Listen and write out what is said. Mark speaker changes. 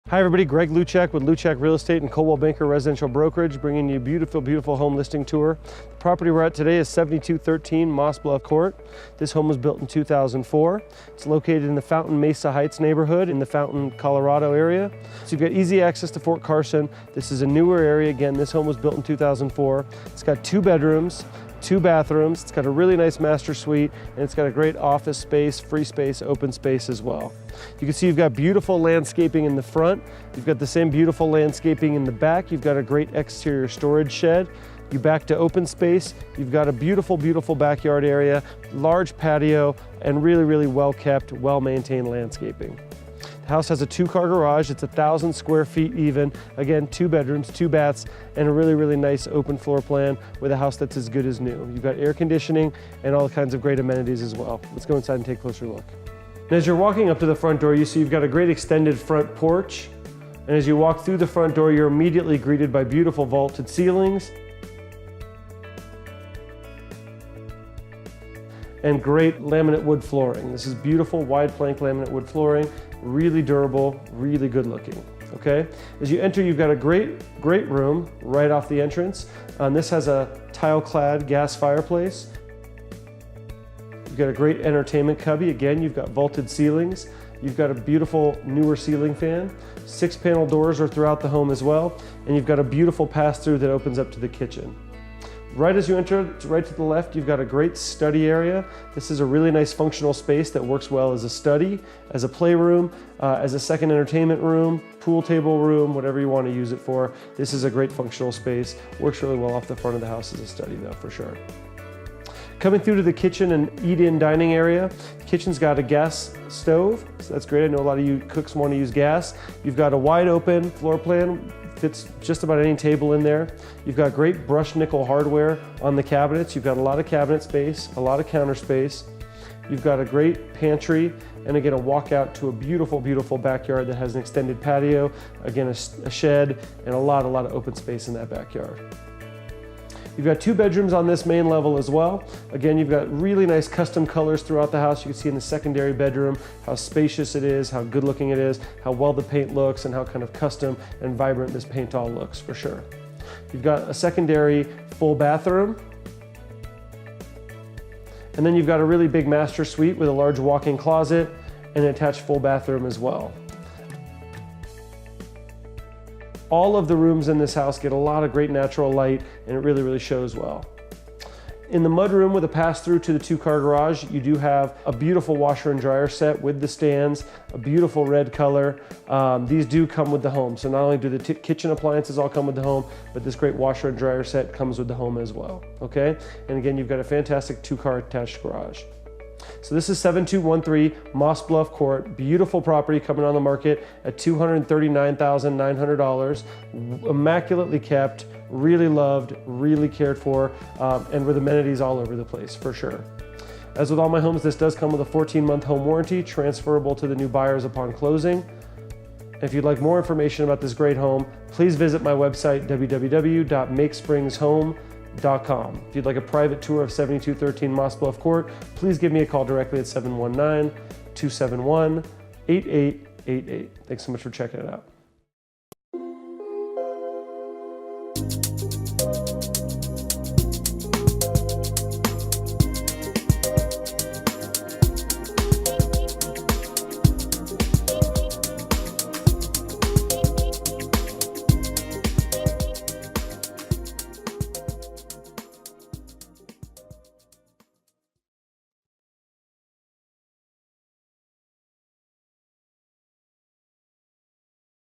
Speaker 1: Hi everybody, Greg Luczak with Luczak Real Estate and Coldwell Banker Residential Brokerage, bringing you a beautiful, beautiful home listing tour. The property we're at today is 7213 Moss Bluff Court. This home was built in 2004. It's located in the Fountain Mesa Heights neighborhood in the Fountain, Colorado area. So you've got easy access to Fort Carson. This is a newer area. Again, this home was built in 2004. It's got 2 bedrooms, 2 bathrooms. It's got a really nice master suite, and it's got a great office space, free space, open space as well. You can see you've got beautiful landscaping in the front. You've got the same beautiful landscaping in the back. You've got a great exterior storage shed. You back to open space. You've got a beautiful, beautiful backyard area, large patio, and really, really well-kept, well-maintained landscaping. The house has a 2-car garage. It's 1,000 square feet even. Again, 2 bedrooms, 2 baths, and a really, really nice open floor plan with a house that's as good as new. You've got air conditioning and all kinds of great amenities as well. Let's go inside and take a closer look. And as you're walking up to the front door, you see you've got a great extended front porch. And as you walk through the front door, you're immediately greeted by beautiful vaulted ceilings and great laminate wood flooring. This is beautiful wide plank laminate wood flooring, really durable, really good looking. Okay, as you enter, you've got a great room right off the entrance. This has a tile-clad gas fireplace. You've got a great entertainment cubby. Again, you've got vaulted ceilings. You've got a beautiful newer ceiling fan. 6-panel doors are throughout the home as well. And you've got a beautiful pass-through that opens up to the kitchen. Right as you enter, right to the left, you've got a great study area. This is a really nice functional space that works well as a study, as a playroom, as a second entertainment room, pool table room, whatever you want to use it for. This is a great functional space. Works really well off the front of the house as a study though, for sure. Coming through to the kitchen and eat-in dining area. The kitchen's got a gas stove, so that's great. I know a lot of you cooks want to use gas. You've got a wide open floor plan, fits just about any table in there. You've got great brushed nickel hardware on the cabinets. You've got a lot of cabinet space, a lot of counter space. You've got a great pantry, and again, a walkout to a beautiful, beautiful backyard that has an extended patio, again, a shed, and a lot of open space in that backyard. You've got 2 bedrooms on this main level as well. Again, you've got really nice custom colors throughout the house. You can see in the secondary bedroom how spacious it is, how good looking it is, how well the paint looks, and how kind of custom and vibrant this paint all looks for sure. You've got a secondary full bathroom. And then you've got a really big master suite with a large walk-in closet and an attached full bathroom as well. All of the rooms in this house get a lot of great natural light, and it really, really shows well. In the mudroom with a pass-through to the 2-car garage, you do have a beautiful washer and dryer set with the stands, a beautiful red color. These do come with the home. So not only do the kitchen appliances all come with the home, but this great washer and dryer set comes with the home as well, okay? And again, you've got a fantastic 2-car attached garage. So this is 7213 Moss Bluff Court, beautiful property coming on the market at $239,900, immaculately kept, really loved, really cared for, and with amenities all over the place for sure. As with all my homes, this does come with a 14-month home warranty, transferable to the new buyers upon closing. If you'd like more information about this great home, please visit my website, www.makespringshome.com. If you'd like a private tour of 7213 Moss Bluff Court, please give me a call directly at 719-271-8888. Thanks so much for checking it out.